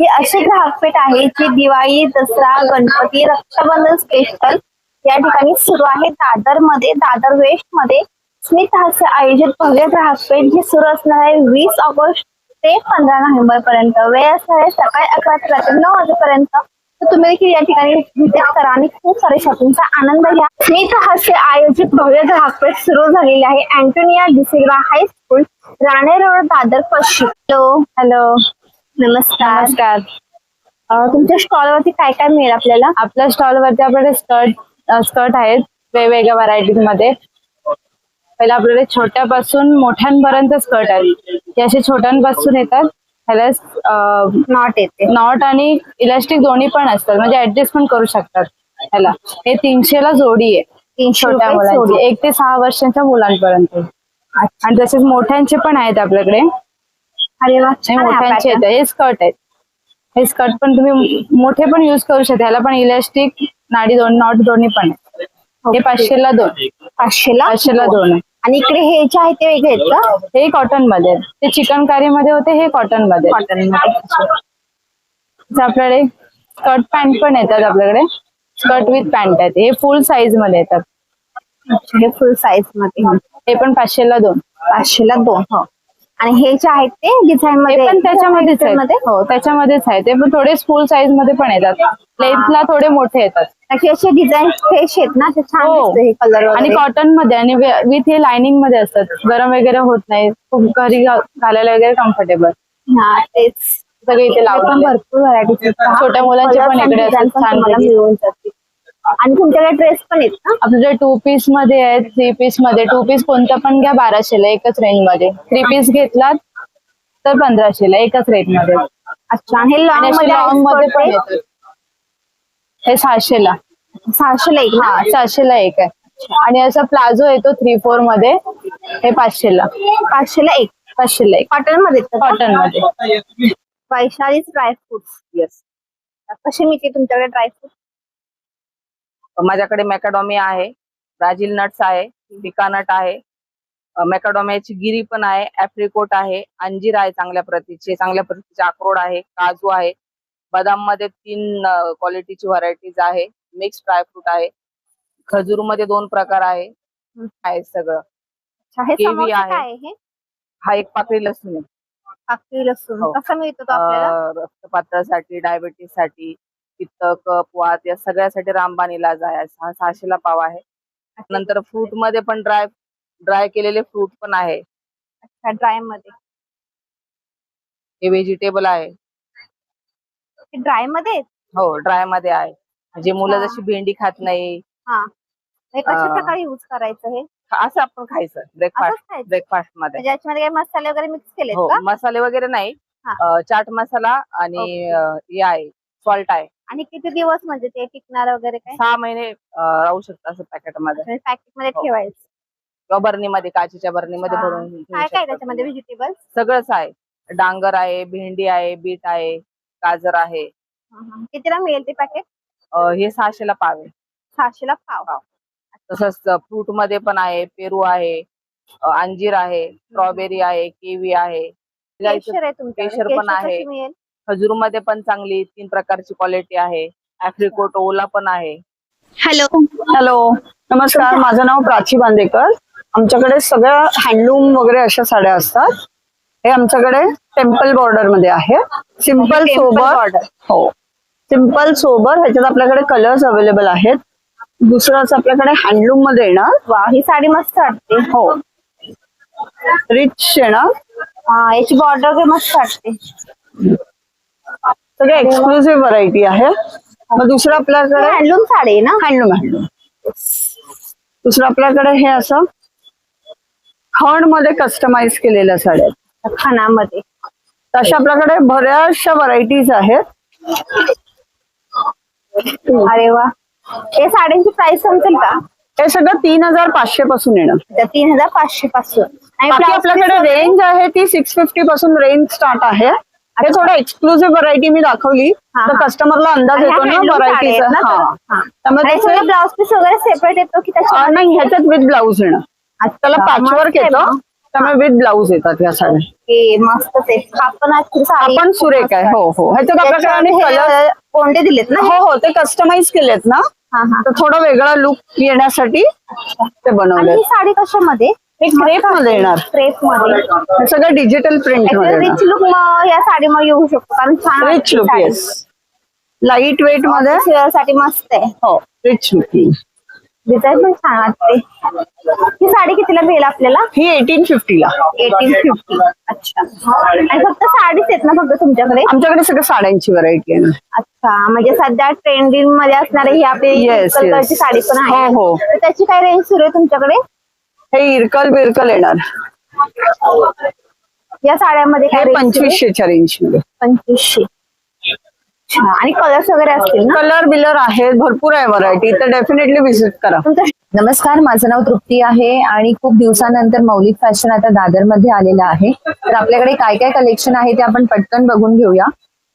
ही अशी ग्राहकपेठ आहे जी दिवाळी, दसरा, गणपती, रक्षाबंधन स्पेशल या ठिकाणी सुरू आहे. दादर मध्ये, दादर वेस्ट मध्ये स्मित हास्य आयोजित भव्य ग्राहकपेठ जी सुरू असणार आहे 20 ऑगस्ट ते 15 नोव्हेंबर पर्यंत. वेळ असणार आहे सकाळी 11 ते रात्री 9 वाजेपर्यंत. तर तुम्ही देखील या ठिकाणी व्हिजिट करा आणि खूप सारे शॉपिंगचा आनंद घ्या. स्मित हास्य आयोजित भव्य ग्राहकपेठ सुरू झालेली आहे Antonia D'Silva high school, Rane road, Dadar पश्चिम. हॅलो, नमस्कार. नमस्कार. तुमच्या स्टॉल वरती काय काय मिळेल आपल्याला? आपल्या स्टॉल वरती आपल्याकडे स्कर्ट आहेत वेगवेगळ्या व्हरायटीज मध्ये. पहिला आपल्याकडे छोट्यापासून मोठ्यांपर्यंत स्कर्ट आहेत. हे असे छोट्यांपासून येतात, ह्याला नॉट येते, नॉट आणि इलास्टिक दोन्ही पण असतात, म्हणजे ऍडजस्ट पण करू शकतात. ह्याला हे 300 ला जोडी आहे. 300 छोट्या रुपये मुलांची, जोडी. 1 ते 6 वर्षांच्या मुलांपर्यंत. आणि तसेच मोठ्यांचे पण आहेत आपल्याकडे. अरे वा, हे मोठ्यांचे आहेत. हे स्कर्ट आहेत. हे स्कर्ट पण तुम्ही मोठे पण युज करू शकता. ह्याला पण इलास्टिक, नाडी नॉट दोन्ही पण आहेत. हे 500 ला 2. 500 ला 2 आहे. आणि इकडे हे जे आहे ते वेगळे आहेत का? हे कॉटन मध्ये आहेत. ते चिकनकारी मध्ये होते, हे कॉटन मध्ये. कॉटन मध्ये आपल्याकडे स्कर्ट पॅन्ट पण येतात. आपल्याकडे स्कर्ट विथ पॅन्ट आहेत. हे फुल साईज मध्ये येतात. हे फुल साईज मध्ये. हे पण 500 ला 2. 500 ला 2. हो. आणि हे जे आहेत ते डिझाईन हे मध्ये पण त्याच्यामध्येच आहे. हो, त्याच्यामध्येच आहे. ते पण थोडे फुल साईज मध्ये पण येतात. लेंथला थोडे मोठे येतात. असे डिझाईन फ्रेश आहेत ना, ते छान हो. दिसतं हे कलर. आणि कॉटन मध्ये आणि विथ हे लाइनिंग मध्ये असतात. गरम वगैरे होत नाही. खूप घरी घालायला वगैरे कम्फर्टेबल. हा, तेच सगळे इथे लावून भरपूर व्हरायटी छोट्या मुलांचे पण इकडे असतात छान मिळून जातील. आणि तुमच्याकडे ड्रेस पण आहेत का? आपल्याकडे 2 पीस मध्ये आहेत, 3 पीस मध्ये. 2 पीस कोणतं पण घ्या 1200 ला, एकच रेंज मध्ये. 3 पीस घेतलात तर 1500 ला, एकच रेट मध्ये. अच्छा. आणि हे लॉंग मध्ये पण येतात. हे 600 ला. 600 ला एक ना? 600 ला एक आहे. आणि असं प्लाझो येतो 3/4 मध्ये, हे 500 ला. 500 ला एक. 500 ला एक. कॉटन मध्ये. कॉटन मध्ये. वैशालीच ड्रायफ्रुट्स. येस. कसे मिळते तुमच्याकडे ड्रायफ्रुट? माझ्याकडे मॅकाडॉमी आहे, ब्राझील नट्स आहे, पिका नट आहे, मॅकाडॉमियाची गिरी पण आहे, ऍप्रिकोट आहे, अंजीर आहे चांगल्या प्रतीचे अक्रोड आहे, काजू आहे. बदाम मध्ये 3 क्वालिटीची व्हरायटीज आहे. मिक्स ड्रायफ्रूट आहे. खजूर मध्ये 2 प्रकार आहे. सगळं. हे केवी समोसा आहे. काय आहे? हा एक पाकळी लसूण आहे. पाकळी लसूण. हो. कसा मिळतो तो आपल्याला? रक्तपातळासाठी, डायबिटीस साठी, पित्त, कफ, वात या सगळ्यासाठी रामबाण इलाज आहे. 600 ला पाव आहे. नंतर फ्रूट मध्ये पण ड्राय केलेले फ्रूट पण आहे. अच्छा, ड्राय मध्ये. हे व्हेजिटेबल आहे. ड्राय मध्ये? हो, ड्राय मध्ये आहे. म्हणजे मुलं जशी भेंडी खात नाही. हा. हे कशा प्रकारे युज करायचं हे? असं आपण खायचं ब्रेकफास्ट मध्ये. म्हणजे याच्यामध्ये काही मसाले वगैरे मिक्स केलेत हो, का? मसाले वगैरे नाही. चाट मसाला आणि हे आहे, सॉल्ट आहे. आणि किती दिवस म्हणजे ते टिकणार वगैरे काय? 6 महिने राहू शकतं असं पॅकेट मध्ये. पॅकेट मध्ये ठेवायचं किंवा बर्नीमध्ये, काचेच्या बर्नीमध्ये भरून. काय काय त्याच्यामध्ये व्हेजिटेबल्स? सगळंच आहे. डांगर आहे, भेंडी आहे, बीट आहे, गाजर आहे. कितीला मिळेल ते पॅकेट? हे 600 ला पाव आहे. 600 ला पाव. तसंच फ्रूट मध्ये पण आहे, पेरू आहे, अंजीर आहे, स्ट्रॉबेरी आहे, केवी आहे, केशर पण आहे. खजूर मध्ये पण चांगली 3 प्रकारची क्वालिटी आहे. ऍप्रिकोट ओला पण आहे. हॅलो, नमस्कार. माझं नाव प्राची बांदेकर. आमच्याकडे सगळ्या हँडलूम वगैरे अशा साड्या असतात. हे आमच्याकडे टेम्पल बॉर्डर मध्ये आहे. Simple sober. हो, सिंपल सोबर. ह्याच्यात आपल्याकडे कलर्स अवेलेबल आहेत. दुसरं आपल्याकडे हँडलूम मध्ये येणार. वा, ही साडी मस्त वाटते. हो, रिच येणार. याची बॉर्डर मस्त वाटते. सगळे एक्सक्लुझिव्ह व्हरायटी आहे. मग दुसरं आपल्याकडे हँडलूम साडी ना? हँडलूम. दुसरं आपल्याकडे हे असं खण मध्ये कस्टमाइज केलेल्या साड्या आहेत. खणामध्ये. तशा आपल्याकडे बऱ्याचशा व्हरायटीज आहेत. अरे वा. हे साड्यांची प्राइस समजेल का? हे सगळं 3500 पासून येणार. 3500 पासून. बाकी आपल्याकडे रेंज आहे ती 650 पासून रेंज स्टार्ट आहे. हे थोडं एक्सक्लुझिव्ह व्हरायटी मी दाखवली तर कस्टमरला अंदाज येतो ना व्हरायटीचा. त्यामध्ये ब्लाउज पीस वगैरे सेपरेट येतो की नाही, ह्याच्यात विथ ब्लाऊज येणार. त्याला पॅचवर्क येतं. त्यामुळे विथ ब्लाऊज येतात या साड्या. हे मस्तच आहे. हा पण actually साडी आपण सुरेख आहे. हो हो, ह्याच्यात आपल्याकडे आणि कलर त्याच्यामध्ये कोणते दिलेत ना? हो हो, ते कस्टमाइज केलेत ना, हा हा. तर थोडा वेगळा लुक येण्यासाठी ते आणि बनवले. ही साडी कशामध्ये? हे क्रेप मध्ये येणार. क्रेप मध्ये. हे सगळं डिजिटल प्रिंट मध्ये रिच येणार. लुक या साडीमध्ये येऊ शकतो कारण छान rich look, yes. Light weight मध्ये. वेअर साठी मस्त आहे. हो, रिच लुक. डिझाईन पण छान वाटते. ही साडी कितीला मिळेल आपल्याला? ही 1850 ला. 1850. अच्छा. आणि फक्त साडीच आहेत ना फक्त तुमच्याकडे? आमच्याकडे सगळं साड्यांची व्हरायटी आहे. अच्छा, म्हणजे सध्या ट्रेंडिंग मध्ये असणारी ही आपली Yes, कलरची yes. साडी पण आहे. हो, हो. तर त्याची काय रेंज सुरू आहे तुमच्याकडे? हे इरकल बिरकल येणार. या साड्यामध्ये हे काय रेंज? 2500च्या रेंज मध्ये. 2500. अच्छा. आणि कलर्स वगैरे असतील ना? कलर बिलर आहेत, भरपूर आहे व्हरायटी, तर डेफिनेटली व्हिजिट करा. नमस्कार, माझं नाव तृप्ती आहे आणि खूप दिवसानंतर मौलिक फॅशन आता दादरमध्ये आलेलं आहे. तर आपल्याकडे काय काय कलेक्शन आहे ते आपण पटकन बघून घेऊया.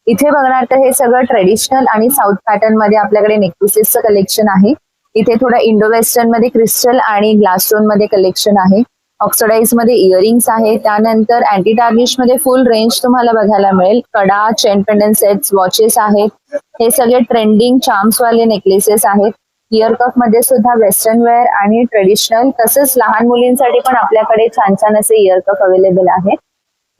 इथे बघणार तर हे सगळं ट्रेडिशनल आणि साऊथ पॅटर्न मध्ये आपल्याकडे नेकलेसेसचं कलेक्शन आहे. इथे थोडं इंडो वेस्टर्न मध्ये क्रिस्टल आणि ग्लास स्टोन मध्ये कलेक्शन आहे. ऑक्सिडाइज मध्ये इयरिंग्स आहे. त्यानंतर अँटी टार्निश मध्ये फुल रेंज तुम्हाला बघायला मिळेल. कडा, चेन पेंडंट सेट्स, वॉचेस आहेत. हे सगळे ट्रेंडिंग चार्म्स वाले नेकलेसेस आहेत. इयर कफ मध्ये सुद्धा वेस्टर्न वेअर आणि ट्रेडिशनल, तसंच लहान मुलींसाठी पण आपल्याकडे छान छान असे इयर कफ अवेलेबल आहे.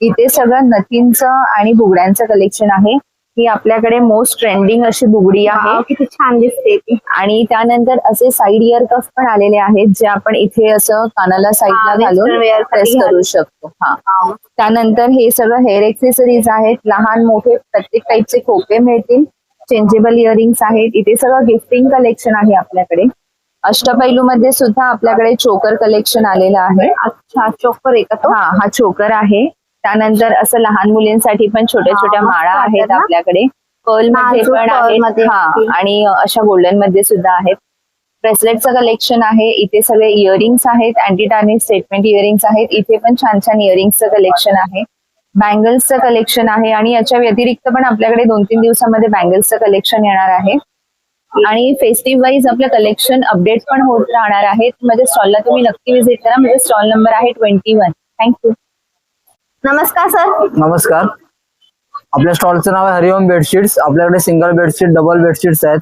इथे सगळं नथींचं आणि बुगड्यांचं कलेक्शन आहे. ही आपल्याकडे मोस्ट ट्रेंडिंग अशी बुगडी आहे. वाव, किती छान दिसते ती. आणि त्यानंतर असे साईड इयर कफ पण आलेले आहेत, जे आपण इथे असं कानाला साईडला घालून western wear साठी प्रेस करू शकतो. हा. त्यानंतर हे सगळं हेअर एक्सेसरीज आहेत. लहान मोठे प्रत्येक टाईपचे खोपे मिळतील. चेंजेबल इयरिंग्स आहेत. इथे सगळं गिफ्टिंग कलेक्शन आहे आपल्याकडे. अष्टपैलू मध्ये सुद्धा आपल्याकडे चोकर कलेक्शन आलेलं आहे. अच्छा, चोकर आहे का तो? हा चोकर आहे. त्यानंतर असं लहान मुलींसाठी पण छोट्या छोट्या मस्त माळा वाटतात आहेत ना? आपल्याकडे. कर्ल मध्ये नाजूक पण pearl आहेत. मध्ये हा, असतील. आणि अशा गोल्डन मध्ये सुद्धा आहेत. ब्रेसलेटचं कलेक्शन आहे. इथे सगळे इयरिंग्स आहेत. अँटी टार्निश स्टेटमेंट इयरिंग्स आहेत. इथे पण छान छान इयरिंग्सचं कलेक्शन आहे. बँगल्सचं कलेक्शन आहे. आणि याच्या व्यतिरिक्त पण आपल्याकडे 2-3 दिवसामध्ये बँगल्सचं कलेक्शन येणार आहे. आणि फेस्टिव्ह वाईज आपलं कलेक्शन अपडेट पण होत राहणार आहे. माझ्या स्टॉलला तुम्ही नक्की व्हिजिट करा. माझा स्टॉल नंबर आहे 21. थँक्यू. नमस्कार सर. नमस्कार. आपल्या स्टॉलचं नाव आहे हरिओम बेडशीट्स. आपल्याकडे सिंगल बेडशीट, डबल बेडशीट्स आहेत,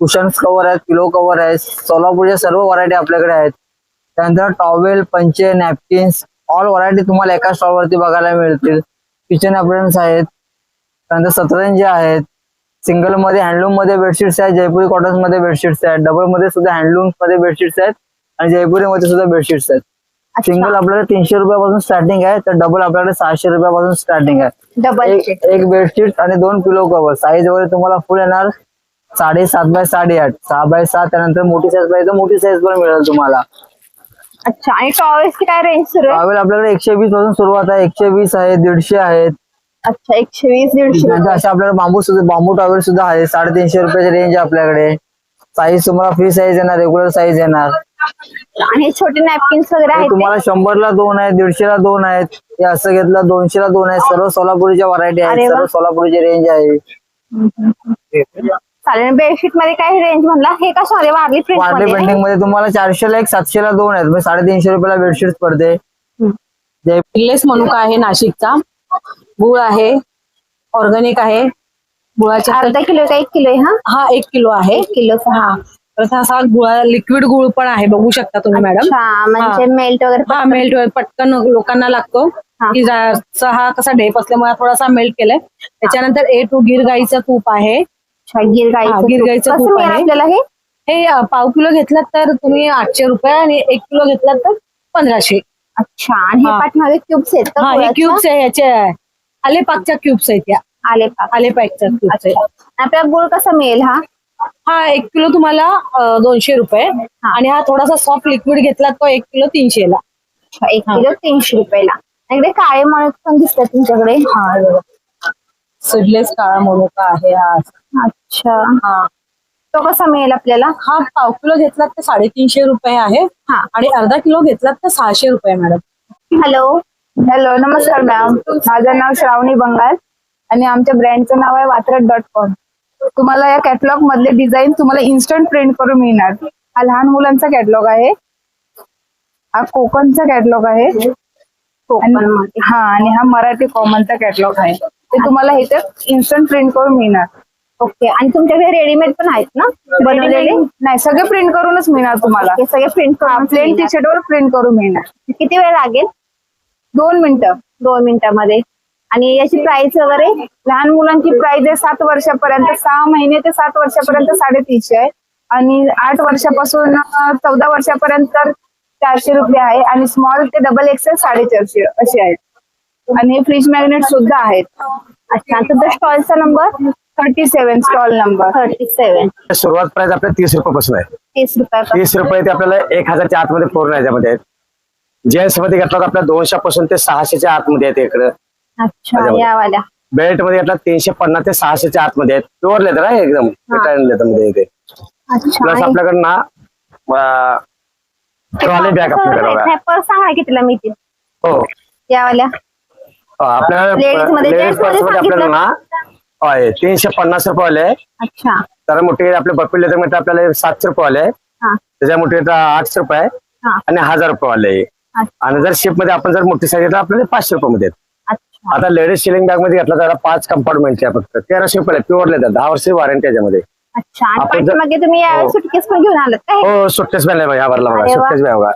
कुशन्स कव्हर आहेत, पिलो कव्हर आहेत, सोलापूरच्या सर्व व्हरायटी आपल्याकडे आहेत. त्यानंतर टॉवेल, पंचे, नॅपकिन्स, ऑल व्हरायटी तुम्हाला एका स्टॉलवरती बघायला मिळतील. किचन अप्लायन्स आहेत. त्यानंतर सतरंजी आहेत. सिंगल मध्ये हँडलूम मध्ये बेडशीट्स आहेत, जयपुरी कॉटन मध्ये बेडशीट्स आहेत, डबल मध्ये सुद्धा हँडलूम मध्ये बेडशीट्स आहेत आणि जयपुरी मध्ये सुद्धा बेडशीट्स आहेत. सिंगल आपल्याकडे 300 रुपयापासून स्टार्टिंग आहे, तर डबल आपल्याकडे 600 रुपयापासून स्टार्टिंग आहे. डबल एक बेडशीट आणि 2 पिलो कव्हर. साईज वगैरे तुम्हाला फुल येणार 7.5 बाय 8.5, 6x7. त्यानंतर मोठी साईज पाहिजे तर मोठी साईज पण मिळेल तुम्हाला. अच्छा. आणि टॉवेल्सची काय रेंज सुरू आहे? टॉवेल आपल्याकडे 120 पासून सुरुवात आहे. 120 आहे, 150 आहेत. अच्छा, 120-150. नंतर असे आपल्याकडे बांबू टॉवेल सुद्धा आहे. 350 रुपयाची रेंज आहे आपल्याकडे. साईज तुम्हाला फ्री साईज येणार, रेग्युलर साईज येणार. आणि छोटे नॅपकिन्स वगैरे हे आहेत ते? तुम्हाला 100ला 2 आहेत, 150ला 2 आहेत. हे असं घेतलं 200ला 2 आहेत. सर्व सोलापुरीच्या व्हरायटी अरे आहेत, वा. सर्व सोलापुरीची रेंज आहे. चालेल. बेडशीट मध्ये काय रेंज म्हणला? हे कशामध्ये? वारली प्रिंट वारली मध्ये? पेंटिंग मध्ये तुम्हाला 400ला 1, 700ला 2 आहेत. म्हणजे 350 रुपयाला बेडशीट पडते. पिल्लेस मनुका आहे नाशिकचा. गुळ आहे, ऑर्गॅनिक आहे. गुळाच्या अर्धा किलो का 1 किलो आहे? हा, 1 किलो आहे. 1 किलोचा. हा. परत असा लिक्विड गुळ पण आहे, बघू शकता तुम्ही मॅडम. अच्छा, म्हणजे मेल्ट वगैरे हा, मेल्ट पटकन लोकांना लागतो. हा. की हा कसा ढेप असल्यामुळे थोडासा मेल्ट केलाय. त्याच्यानंतर A2 गिर गाईचं तूप आहे. अच्छा, गिर गाईचं गिर तूप. गाईचं कसं तूप मिळेल आहे. आपल्याला हे? हे पाव किलो घेतलात तर तुम्ही 800 रुपये आणि 1 किलो घेतलात तर 1500. अच्छा. आणि हे हा. पाठीमागे क्यूब्स आहेत का हा, हे गुळाच्या? क्यूब्स आहे, याचे आलेपाकच्या क्यूब्स आहेत. या आलेपाक. आलेपाकच्या क्यूब्स आहे. आपल्याला गुळ कसा मिळेल हा? हा 1 किलो तुम्हाला 200 रुपये. आणि हा थोडासा सॉफ्ट लिक्विड घेतला तो 1 किलो 300 ला. अच्छा, 1 किलो 300 रुपयाला. इकडे काळे मणक पण दिसतात तुमच्याकडे? सीडलेस काळा मनुका आहे हा. अच्छा. हा, तो कसा मिळेल आपल्याला? हा पाव किलो घेतलात तर 350 रुपये आहे. हा. आणि अर्धा किलो घेतलात तर 600 रुपये मॅडम. हॅलो. हॅलो, नमस्कार मॅम. माझं नाव श्रावणी बंगाल आणि आमच्या ब्रँडचं नाव आहे वात्रट.com. तुम्हाला या कॅटलॉग मधले डिझाईन तुम्हाला इन्स्टंट प्रिंट करून मिळणार. हा लहान मुलांचा कॅटलॉग आहे. हा कोकणचा कॅटलॉग आहे. कोकणमध्ये. हा, आणि हा मराठी कॉमनचा कॅटलॉग आहे. ते तुम्हाला ह्याच्यात इन्स्टंट प्रिंट करून मिळणार. ओके. आणि तुमच्याकडे रेडीमेड पण आहेत ना बनवलेले? नाही, सगळे प्रिंट करूनच मिळणार तुम्हाला. हे सगळे प्रिंट प्लेन करून टी शर्ट वर प्रिंट करून मिळणार. किती वेळ लागेल? 2 मिनिटं. 2 मिनिटांमध्ये. आणि याची प्राइस वगैरे? लहान मुलांची प्राइस आहे 7 वर्षापर्यंत, 6 महिने ते 7 वर्षापर्यंत 350 आहे. आणि 8 वर्षापासून 14 वर्षापर्यंत 400 रुपये आहे. आणि स्मॉल ते XXL 450 असे आहेत. आणि हे फ्रीज मॅग्नेट सुद्धा आहेत. अच्छा. तुमचा स्टॉलचा नंबर? 37 stall number. 37. सुरुवात प्राइस आपल्या 30 रुपयापासून आहे. 30 रुपयापासून. 30 रुपये ते आपल्याला 1000च्या आतमध्ये पूर्ण याच्यामध्ये आहेत. जेंट्स मध्ये घेतला तर आपल्या 200 पासून ते 600च्या आतमध्ये आहेत इकडे. अच्छा. त्याच्यामध्ये. या वाल्या बेल्ट मध्ये घेतला 350 ते 600च्या आतमध्ये आहेत. प्युअर लेदर आहे एकदम. लेदर मध्ये येते. अच्छा. प्लस आपल्याकडं ना ट्रॉली बॅग आपल्याकडे पर्स सांगा कितीला मिळतील हो या वाल्या? आपल्याला Ladies मध्ये, लेडीज gents मध्ये पर्स मध्ये आपल्याला ना आहे 350 रुपये आले. अच्छा. तर मोठे आपले बप्पी लेदर मध्ये आपल्याला 700 रुपये आले. हा. त्याच्या मोठे 800 रुपये हा. आणि 1000 रुपये आले. अच्छा. आणि जर शिप मध्ये आपण जर मोठी साईज घेतला आपल्याला 500 रुपये मध्ये. अच्छा. आता लेडीज शिलिंग बॅग मध्ये घेतला तर 5 कंपार्टमेंटचे आहे फक्त 1300 रुपये प्युअर लेदर 10 वर्ष वॉरंटी त्याच्यामध्ये. अच्छा. आणि आपण जर- पाठीमागे तुम्ही हो. सुटकेस पण घेऊन आलात काय? हो सुट्टेच बॅग आहे ह्या भरला बघा. अरे वा. सुट्टेच बॅग बघा.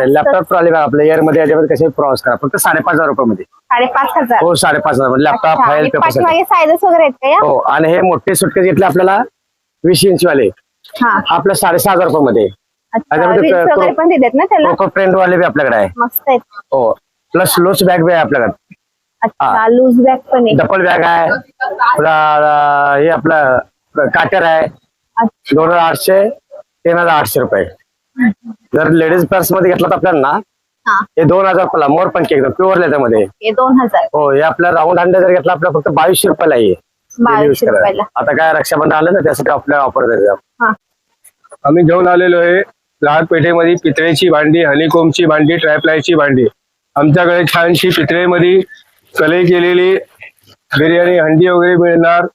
लॅपटॉप ट्रॉली बॅग आपल्या एअर मध्ये याच्यामध्ये कसे प्रवास करा फक्त 5,500 रुपये मध्ये. 5,500. हो 5,500 लॅपटॉप अच्छा. फाईल आणि पेपर पाठीमागे साईजेस वगैरे आहेत का या? हो. आणि हे मोठे सुटकेस घेतले आपल्याला 20 इंच वाले हा. आपल्या 6,500 रुपये मध्ये. अच्छा. त्याच्यामध्ये Reels वगैरे पण देतात ना त्याला? कोको प्रिंट वाले बी आपल्याकडे आहे. मस्त आहेत. हो. प्लस लूज बॅग बी आहे आपल्याकडे. अच्छा. लूज बॅग पण आहे. डबल बॅग आहे. हे आपलं काटर आहे. अच्छा. 2,800 3,800 रुपये. जर लेडीज पर्स मध्ये घेतला तर आपल्याला ना हा. हे 2,000 रुपयाला मोर पण एकदम प्युअर लेदर मध्ये. हे 2,000. हो. हे आपला राऊंड हंडे जर घेतला आपल्याला फक्त 2200 रुपयाला आहे. 2200 रुपयाला. आता काय रक्षाबंधन आलं ना त्यासाठी आपल्याला ऑफर द्यायचं. हा. आम्ही घेऊन आलेलो आहे ग्राहक पेठेमध्ये पितळेची भांडी, हनीकोमची भांडी, ट्रायप्लायची भांडी. आमच्याकडे छानशी पितळेमध्ये कलई केलेली बिर्याणी हंडी वगैरे मिळणार.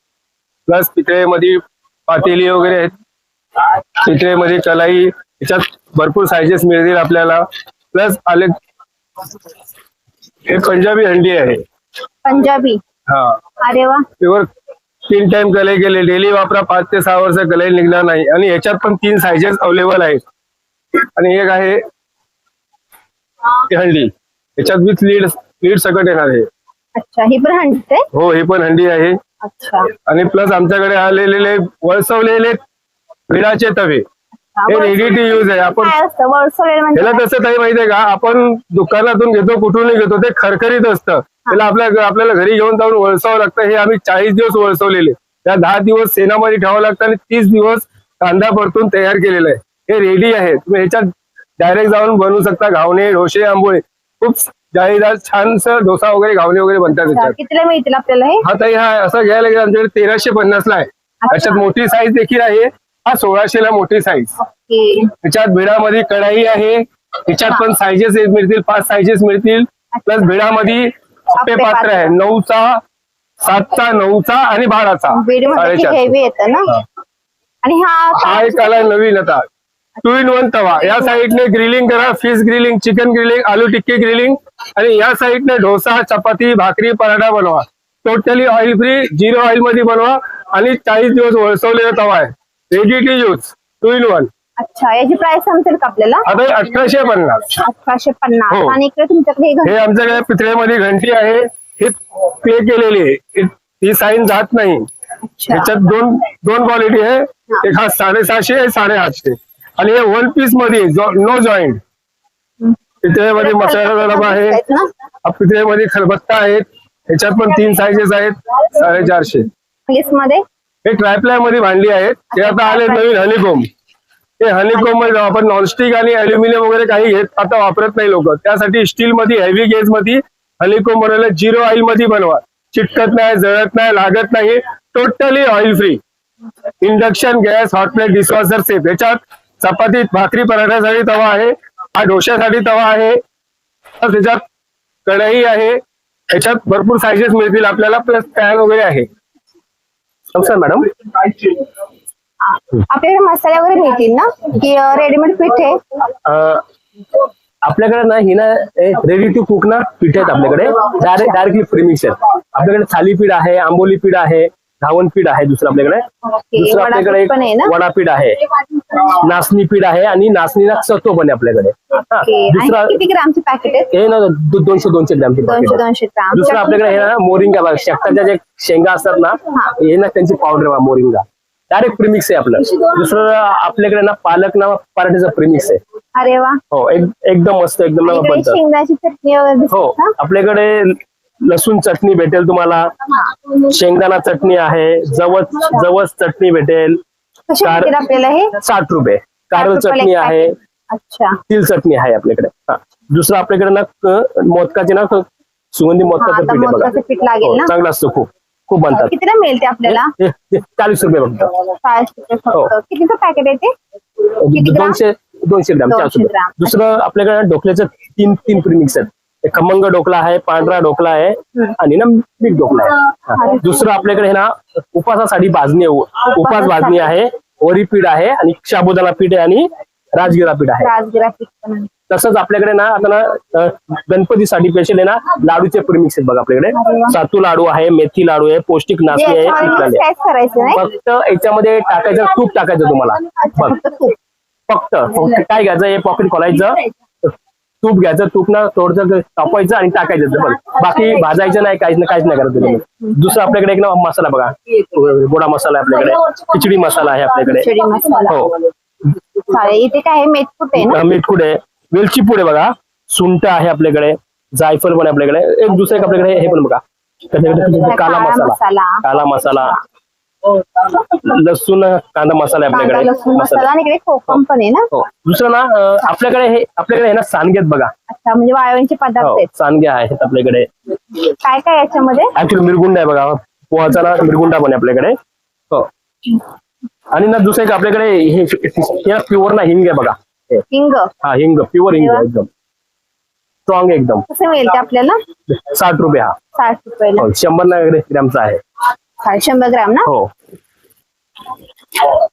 प्लस पितळेमध्ये पातेली वगैरे आहेत. पितळेमध्ये कलाई याच्यात भरपूर सायझेस मिळतील आपल्याला. प्लस आले हे पंजाबी हंडी आहे. पंजाबी. हा अरे वा. प्युअर 3 टाइम कलई केले. डेली वापरा 5 ते 6 वर्ष कलई निघणार नाही. आणि याच्यात पण 3 सायझेस अवेलेबल आहेत. आणि एक आहे ही हंडी याच्यात विथ लीड सकट येणार आहे. अच्छा. ही पण हंडीच आहे? हो ही पण हंडी आहे. अच्छा. आणि प्लस आमच्याकडे आलेले वळसवलेले विडाचे तवे हे रेडी टू यूज आहे. आपण काय असतं वळसवलेलं म्हणजे? त्याला तसं काही माहितीये का आपण दुकानातून घेतो कुठूनही घेतो ते खरखरीत असतं. त्याला आपल्याला घरी घेऊन जाऊन वळसावं लागतं. हे आम्ही 40 दिवस वळसवलेले. त्या 10 दिवस सेनामध्ये ठेवावं लागतं आणि 30 दिवस कांदा परतून तयार केलेलं आहे. हे रेडी आहे. तुम्ही ह्याच्यात डायरेक्ट जाऊन बनवू शकता. घावणे डोसे आंबोळे खूप जाळीदार छानसं डोसा वगैरे घावणे वगैरे बनतात अच्छा. त्याच्यात. कितीला मिळतील आपल्याला हे? हा ताई हा असं घ्यायला गेलं आमच्याकडे 1350 ला आहे. त्याच्यात मोठी साईज देखील आहे. हा 1600 ला मोठी साईज. ओके. त्याच्यात भिडामध्ये कढाई आहे. त्याच्यात पण सायझेस मिळतील 5 सायझेस मिळतील. प्लस भिडामध्ये अप्पे पात्र आहे 9चा 7चा 9चा आणि 12चा बीड मध्ये 450. हेवी येतं ना. आणि हा एक आला नवीन आता 2 in 1 तवा. या साईडने ग्रिलिंग करा. फिश ग्रिलिंग, चिकन ग्रिलिंग, आलू टिक्की ग्रिलिंग. आणि या साईडने डोसा, चपाती, भाकरी, पराठा बनवा. टोटली ऑइल फ्री 0 ऑइल मध्ये बनवा. आणि 40 दिवस वळसवलेला तवा आहे. Ready to use 2 in 1. अच्छा. याची प्राइस समजेल का आपल्याला? आता 1850. 1850. हो. आणि इकडे तुमच्याकडे हे हे आमच्याकडे पितळेमध्ये घंटी आहे. हे पे केलेली आहे. ही साईन जात नाही. अच्छा. याच्यात दोन क्वालिटी आहे. एक हा 750 आहे 850. आणि हे 1 पीस मध्ये नो जॉईंट. पितळेमध्ये मसाला डबा आहे. आहेत ना? पितळेमध्ये खलबत्ता आहेत. ह्याच्यात पण 3 साईजेस आहेत 450. इंग्लिश मध्ये? हे ट्रायप्लाय मध्ये भांडी आहेत. हे आता आले नवीन हनीकोम. हे हनीकोम मध्ये आपण नॉनस्टिक आणि अल्युमिनियम वगैरे काही घेत आता वापरत नाही लोक. त्यासाठी स्टील मध्ये हेवी गेज मध्ये हनीकोम बनवलं. 0 ऑइल मध्ये बनवा. चिटकत नाही, जळत नाही, लागत नाही. Totally oil free. Induction gas, hot plate, dishwasher safe. याच्यात चपाती, भाकरी, पराठ्यासाठी तवा आहे. हा डोश्यासाठी तवा आहे. त्याच्यात कढई आहे. याच्यात भरपूर सायझेस मिळतील आपल्याला. प्लस पॅन वगैरे आहे. सर मॅडम आपल्याकडे मसाले वगैरे मिळतील ना की रेडीमेड पीठ आहे? आपल्याकडे ना ही ना रेडी टू कुक ना पीठ आहेत आपल्याकडे, डायरेक्टली प्रीमिक्स आहेत. आपल्याकडे थालीपीठ आहे, आंबोली पीठ आहे, घावन पीठ आहे दुसरं आपल्याकडे. दुसरं आपल्याकडे पण आहे ना? वडापीठ आहे, नाचणी पीठ आहे आणि नाचणीला सत्व पण आहे आपल्याकडे. हा. दुसरा किती ग्रामचे पॅकेट आहेत? हे ना 200 ग्रामचे packet आहे. 200 ग्राम. दुसरं आपल्याकडे हे ना मोरिंगा बघा, शेकटाच्या जे शेंगा असतात ना, हे ना त्यांची पावडर मोरिंगा डायरेक्ट प्रीमिक्स आहे आपलं. दुसरं आपल्याकडे ना पालक ना पराठ्याचं प्रीमिक्स आहे. अरे वा. हो एकदम मस्त, एकदम इकडे बनतं. शेंगदाण्याची चटणी वगैरे हो दिसते ना? आपल्याकडे लसूण चटणी भेटेल तुम्हाला, शेंगदाणा चटणी आहे, जवस चटणी भेटेल. कशी भेटेल आपल्याला हे? 60 रुपये. कारळ 60 रुपयाला चटणी एक आहे, packet. अच्छा. तिल चटणी आहे आपल्याकडे. हा. दुसरं आपल्याकडे ना मोदकाचे ना सुगंधी मोदकाचं आता पीठ आहे बघा. मोदकाचं पीठ लागेल हो, ना? चांगलं असतं, खूप बनतात. कितीला मिळते आपल्याला? हे 40 रुपये फक्त. 40 रुपये हो. फक्त. कितीचं पॅकेट आहे ते? किती ग्राम? 200 ग्राम 40 200 रुपये. ग्राम. दुसरं आपल्याकडे ढोकल्याचं तीन प्रीमिक्स आहेत. एक खमंग ढोकला आहे, पांढरा ढोकला आहे आणि ना मिक्स ढोकला आहे. हा. दुसरं आपल्याकडे हे ना उपासासाठी भाजणी आहे, उपास भाजणी आहे, वरी पीठ आहे आणि साबुदाणा पीठ आहे आणि राजगिरा पीठ आहे. राजगिरा पीठ पण आहे. तसंच आपल्याकडे ना आता ना गणपतीसाठी स्पेशल आहे ना लाडूचे प्रीमिक्स आहेत बघा आपल्याकडे. सातू लाडू आहे, मेथी लाडू आहे, पौष्टिक नाचणी आहे, याच्यामध्ये पिठलं आहे. स्लाइस करायचं नाही? फक्त याच्यामध्ये टाकायचं तूप टाकायचं तुम्हाला. अच्छा, बघ फक्त तूप. फक्त काय घ्यायचं, हे पॉकेट खोलायचं, तूप घ्यायचं, तूप ना थोडंसं तापायचं आणि टाकायचं. पण बाकी भाजायचं नाही, काहीच नाही करत तुम्ही. दुसरं आपल्याकडे एक ना मसाला बघा, गोडा मसाला आहे आपल्याकडे, खिचडी मसाला आहे आपल्याकडे. खिचडी मसाला. हो चालेल. इथे काय आहे? मेथकूट आहे ना? मीठपूड आहे, वेलची पूड आहे बघा, सुंठ आहे आपल्याकडे, जायफळ पण आहे आपल्याकडे. एक दुसरं एक आपल्याकडे हे पण बघा, काला मसाला, लसूण कांदा मसाला आहे कांदा आपल्याकडे. लसूण मसाला आणि इकडे कोकम पण आहे ना? हो. दुसरं ना आपल्याकडे हे ना सांडगे आहेत बघा. अच्छा, म्हणजे वाळवणचे पदार्थ हो, आहेत. सांडगे आहेत आपल्याकडे. काय काय याच्यामध्ये? ऍक्च्युली मिरगुंडा आहे बघा, पोहाचा ना मिरगुंडा पण आहे आपल्याकडे. हो. आणि ना दुसरं एक आपल्याकडे हे प्युअर ना हिंग आहे बघा. हिंग. हा हिंग, प्युअर हिंग आहे, एकदम स्ट्रॉंग एकदम. कसं मिळते आपल्याला? 60 रुपये हा. 60 रुपयाला. हो, 100 ग्रॅमचा आहे. 100 ग्राम ना? हो.